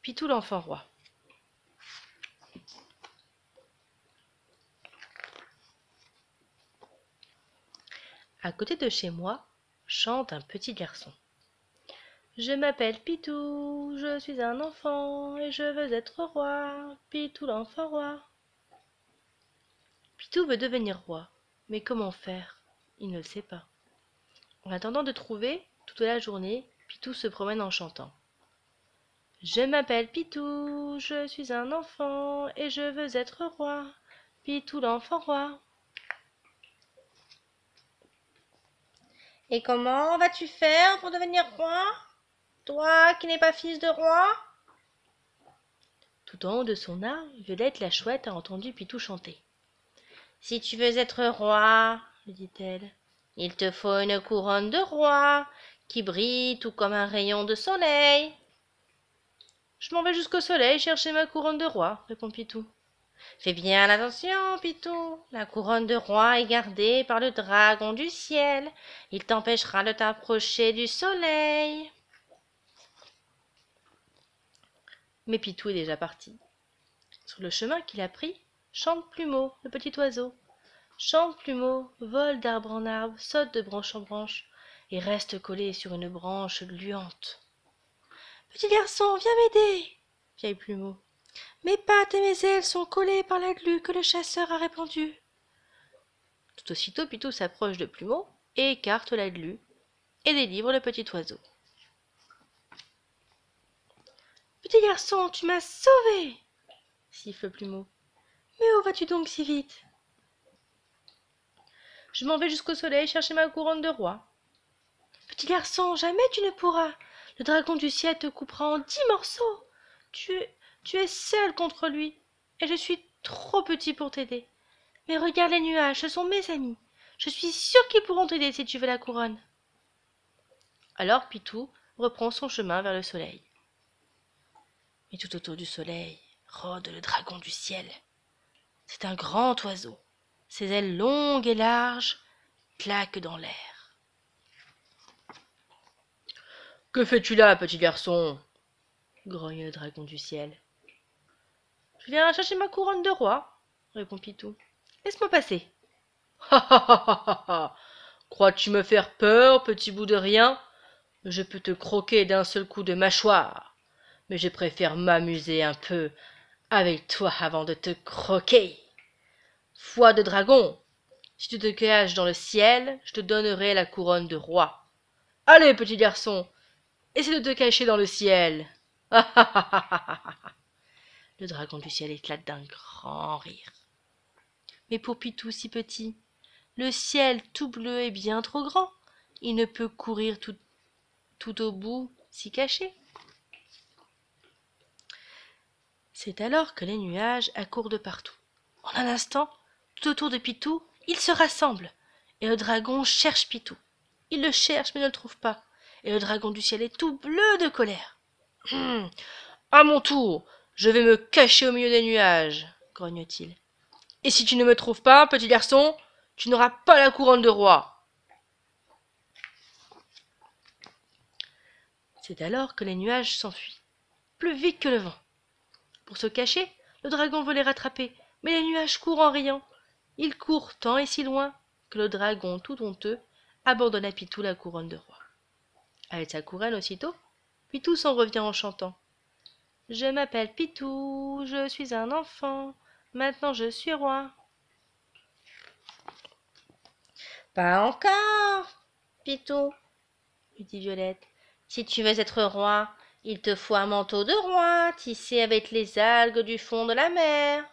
Pitou l'enfant roi. À côté de chez moi, chante un petit garçon. Je m'appelle Pitou, je suis un enfant et je veux être roi, Pitou l'enfant roi. Pitou veut devenir roi, mais comment faire? Il ne le sait pas. En attendant de trouver, toute la journée, Pitou se promène en chantant. Je m'appelle Pitou, je suis un enfant et je veux être roi, Pitou l'enfant roi. Et comment vas-tu faire pour devenir roi, toi qui n'es pas fils de roi? Tout en haut de son arbre, Violette la chouette a entendu Pitou chanter. Si tu veux être roi, Lui dit-elle, il te faut une couronne de roi qui brille tout comme un rayon de soleil. je m'en vais jusqu'au soleil chercher ma couronne de roi, répond Pitou. Fais bien attention, Pitou. La couronne de roi est gardée par le dragon du ciel. Il t'empêchera de t'approcher du soleil. Mais Pitou est déjà parti. Sur le chemin qu'il a pris, chante Plumeau, le petit oiseau. Chante Plumeau, vole d'arbre en arbre, saute de branche en branche, et reste collé sur une branche gluante. Petit garçon, viens m'aider, vieille Plumeau. Mes pattes et mes ailes sont collées par la glu que le chasseur a répandue. Tout aussitôt, Pitou s'approche de Plumeau et écarte la glu et délivre le petit oiseau. Petit garçon, tu m'as sauvé, siffle Plumeau. Mais où vas-tu donc si vite? Je m'en vais jusqu'au soleil chercher ma couronne de roi. Petit garçon, jamais tu ne pourras. Le dragon du ciel te coupera en 10 morceaux. Tu es seul contre lui, et je suis trop petit pour t'aider. Mais regarde les nuages, ce sont mes amis. Je suis sûre qu'ils pourront t'aider si tu veux la couronne. Alors Pitou reprend son chemin vers le soleil. Mais tout autour du soleil rôde le dragon du ciel. C'est un grand oiseau. Ses ailes longues et larges claquent dans l'air. Que fais-tu là, petit garçon? Grogne le dragon du ciel. Je viens chercher ma couronne de roi, répond Pitou. Laisse-moi passer. Ha ha ha ha ha ha. Crois-tu me faire peur, petit bout de rien? Je peux te croquer d'un seul coup de mâchoire, mais je préfère m'amuser un peu avec toi avant de te croquer. Foi de dragon, si tu te caches dans le ciel, je te donnerai la couronne de roi. Allez, petit garçon, essaie de te cacher dans le ciel. Ha ha ha ha ha ha. Le dragon du ciel éclate d'un grand rire. Mais pour Pitou si petit, le ciel tout bleu est bien trop grand. Il ne peut courir tout au bout, s'y cacher. C'est alors que les nuages accourent de partout. En un instant, tout autour de Pitou, ils se rassemblent, et le dragon cherche Pitou. Il le cherche mais ne le trouve pas, et le dragon du ciel est tout bleu de colère. À mon tour, je vais me cacher au milieu des nuages, grogne-t-il. Et si tu ne me trouves pas, petit garçon, tu n'auras pas la couronne de roi. C'est alors que les nuages s'enfuient, plus vite que le vent. Pour se cacher, le dragon veut les rattraper, mais les nuages courent en riant. Ils courent tant et si loin que le dragon, tout honteux, abandonne à Pitou la couronne de roi. Avec sa couronne aussitôt, Pitou s'en revient en chantant. Je m'appelle Pitou, je suis un enfant, maintenant je suis roi. Pas encore, Pitou, Lui dit Violette. si tu veux être roi, il te faut un manteau de roi tissé avec les algues du fond de la mer.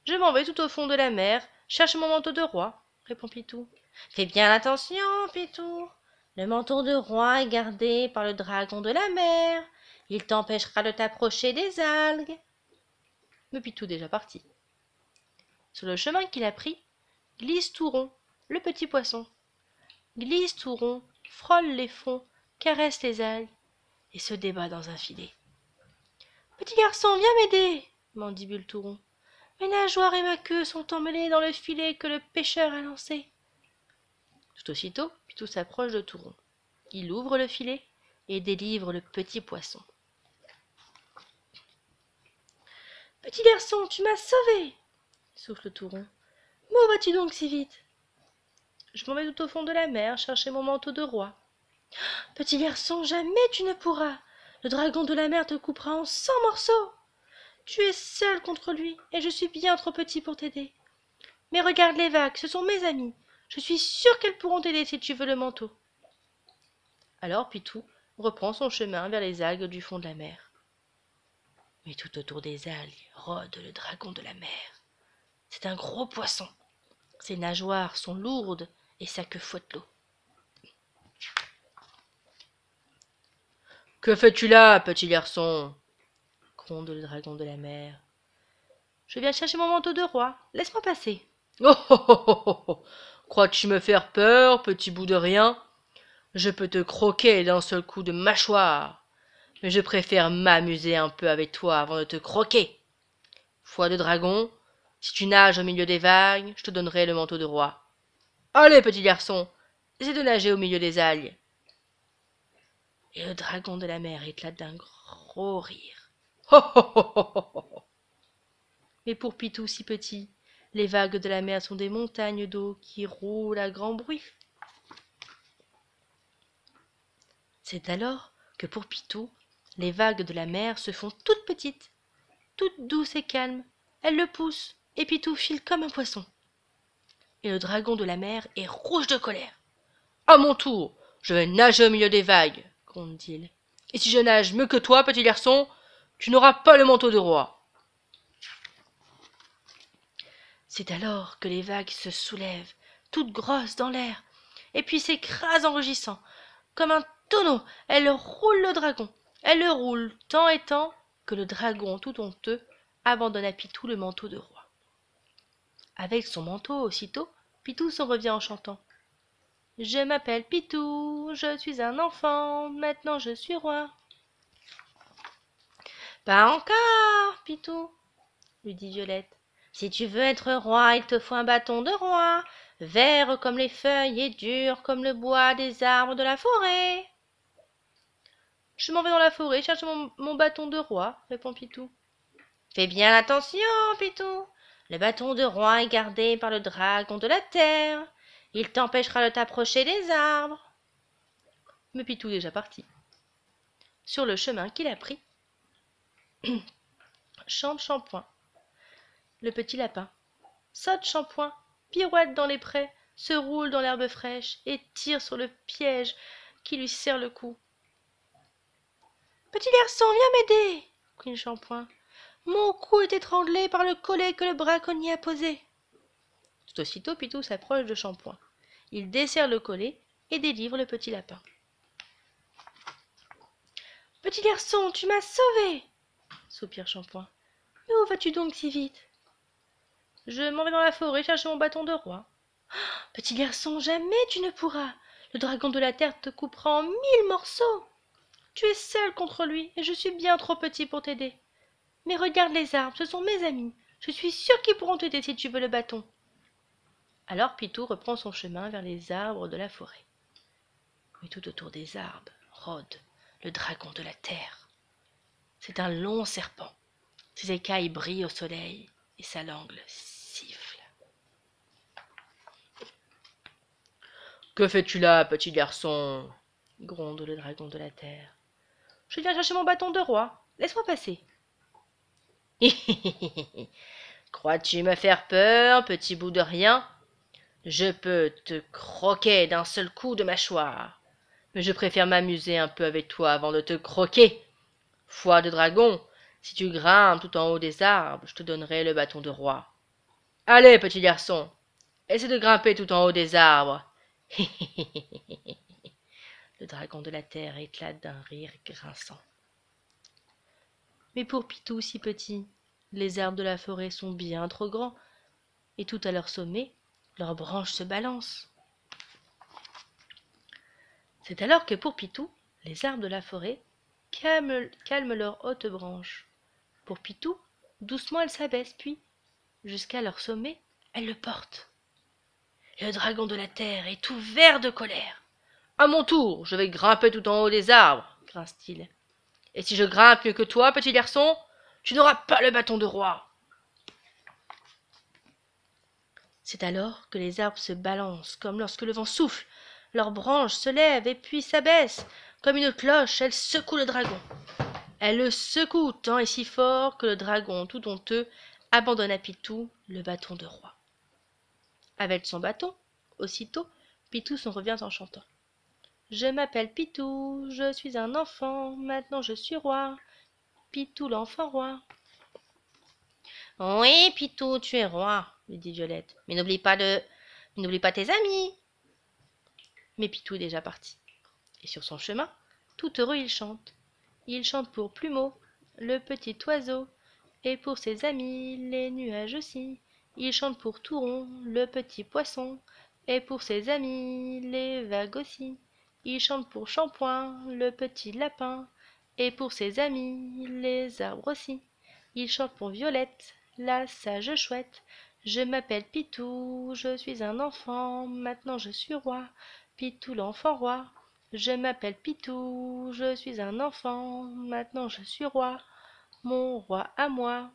Je m'en vais tout au fond de la mer, cherche mon manteau de roi, répond Pitou. Fais bien attention, Pitou. Le manteau de roi est gardé par le dragon de la mer. Il t'empêchera de t'approcher des algues. Mais Pitou déjà parti. Sur le chemin qu'il a pris, glisse tout rond, le petit poisson. Glisse tout rond, frôle les fonds, caresse les algues, et se débat dans un filet. Petit garçon, viens m'aider, mandibule tout rond. Mes nageoires et ma queue sont emmêlées dans le filet que le pêcheur a lancé. Tout aussitôt, Pitou s'approche de Touron. Il ouvre le filet et délivre le petit poisson. Petit garçon, tu m'as sauvé, souffle le Touron. Mais où vas-tu donc si vite? Je m'en vais tout au fond de la mer chercher mon manteau de roi. Petit garçon, jamais tu ne pourras. Le dragon de la mer te coupera en 100 morceaux. Tu es seul contre lui, et je suis bien trop petit pour t'aider. Mais regarde les vagues, ce sont mes amies. Je suis sûre qu'elles pourront t'aider si tu veux le manteau. Alors Pitou reprend son chemin vers les algues du fond de la mer. Mais tout autour des algues rôde le dragon de la mer. C'est un gros poisson. Ses nageoires sont lourdes et sa queue fouette l'eau. « Que fais-tu là, petit garçon ?» gronde le dragon de la mer. « Je viens chercher mon manteau de roi. Laisse-moi passer. »« Oh, oh, oh, oh, oh. Crois-tu me faire peur, petit bout de rien? Je peux te croquer d'un seul coup de mâchoire. Mais je préfère m'amuser un peu avec toi avant de te croquer. Foi de dragon, si tu nages au milieu des vagues, je te donnerai le manteau de roi. Allez, petit garçon, essaie de nager au milieu des algues. » Et le dragon de la mer éclate d'un gros rire. Oh, oh, oh, oh, oh, oh. Mais pour Pitou si petit, les vagues de la mer sont des montagnes d'eau qui roulent à grand bruit. C'est alors que pour Pitou, les vagues de la mer se font toutes petites, toutes douces et calmes. Elles le poussent, et Pitou file comme un poisson. Et le dragon de la mer est rouge de colère. « À mon tour, je vais nager au milieu des vagues, » gronde-t-il. « Et si je nage mieux que toi, petit garçon, tu n'auras pas le manteau de roi. » C'est alors que les vagues se soulèvent, toutes grosses dans l'air, et puis s'écrasent en rugissant. Comme un tonneau, elles roulent le dragon. Elles le roulent tant et tant que le dragon, tout honteux, abandonne à Pitou le manteau de roi. Avec son manteau aussitôt, Pitou s'en revient en chantant. « Je m'appelle Pitou, je suis un enfant, maintenant je suis roi. »« Pas encore, Pitou, lui dit Violette. Si tu veux être roi, il te faut un bâton de roi, vert comme les feuilles et dur comme le bois des arbres de la forêt. »« Je m'en vais dans la forêt chercher mon bâton de roi, répond Pitou. »« Fais bien attention, Pitou. Le bâton de roi est gardé par le dragon de la terre. Il t'empêchera de t'approcher des arbres. » Mais Pitou est déjà parti. Sur le chemin qu'il a pris, chante Shampoing, le petit lapin. Saute Shampoing, pirouette dans les prés, se roule dans l'herbe fraîche et tire sur le piège qui lui serre le cou. « Petit garçon, viens m'aider !» crie Shampoing. « Mon cou est étranglé par le collet que le braconnier a posé. » Tout aussitôt, Pitou s'approche de Shampoing. Il desserre le collet et délivre le petit lapin. « Petit garçon, tu m'as sauvé !» soupire Shampoing. « Mais où vas-tu donc si vite ?»« Je m'en vais dans la forêt chercher mon bâton de roi. »« Petit garçon, jamais tu ne pourras. Le dragon de la terre te coupera en 1000 morceaux. Tu es seul contre lui et je suis bien trop petit pour t'aider. Mais regarde les arbres, ce sont mes amis. Je suis sûre qu'ils pourront t'aider si tu veux le bâton. » Alors Pitou reprend son chemin vers les arbres de la forêt. Mais tout autour des arbres rôde le dragon de la terre. C'est un long serpent. Ses écailles brillent au soleil et sa langue siffle. « Que fais-tu là, petit garçon ?» gronde le dragon de la terre. « Je viens chercher mon bâton de roi. Laisse-moi passer. »« Crois-tu me faire peur, petit bout de rien? Je peux te croquer d'un seul coup de mâchoire. Mais je préfère m'amuser un peu avec toi avant de te croquer. Foi de dragon, si tu grimpes tout en haut des arbres, je te donnerai le bâton de roi. Allez, petit garçon, essaie de grimper tout en haut des arbres. » Le dragon de la terre éclate d'un rire grinçant. Mais pour Pitou si petit, les arbres de la forêt sont bien trop grands, et tout à leur sommet, leurs branches se balancent. C'est alors que pour Pitou, les arbres de la forêt calment leurs hautes branches. Pour Pitou, doucement elles s'abaissent, puis, jusqu'à leur sommet, elles le portent. Et le dragon de la terre est tout vert de colère. « À mon tour, je vais grimper tout en haut des arbres, » grince-t-il. « Et si je grimpe mieux que toi, petit garçon, Tu n'auras pas le bâton de roi. C'est alors que les arbres se balancent, comme lorsque le vent souffle. Leurs branches se lèvent et puis s'abaissent. Comme une cloche, elles secouent le dragon. Elles le secouent tant et si fort que le dragon, tout honteux, abandonne à Pitou le bâton de roi. Avec son bâton, aussitôt, Pitou s'en revient en chantant. Je m'appelle Pitou, je suis un enfant, maintenant je suis roi. Pitou l'enfant roi. Oui, Pitou, tu es roi, lui dit Violette. Mais n'oublie pas tes amis. Mais Pitou est déjà parti. Et sur son chemin, tout heureux, il chante. Il chante pour Plumeau, le petit oiseau, et pour ses amis, les nuages aussi. Il chante pour Touron, le petit poisson, et pour ses amis, les vagues aussi. Il chante pour Shampoing, le petit lapin, et pour ses amis, les arbres aussi. Il chante pour Violette, la sage chouette. Je m'appelle Pitou, je suis un enfant, maintenant je suis roi. Pitou l'enfant roi. Je m'appelle Pitou, je suis un enfant, maintenant je suis roi. Mon roi à moi,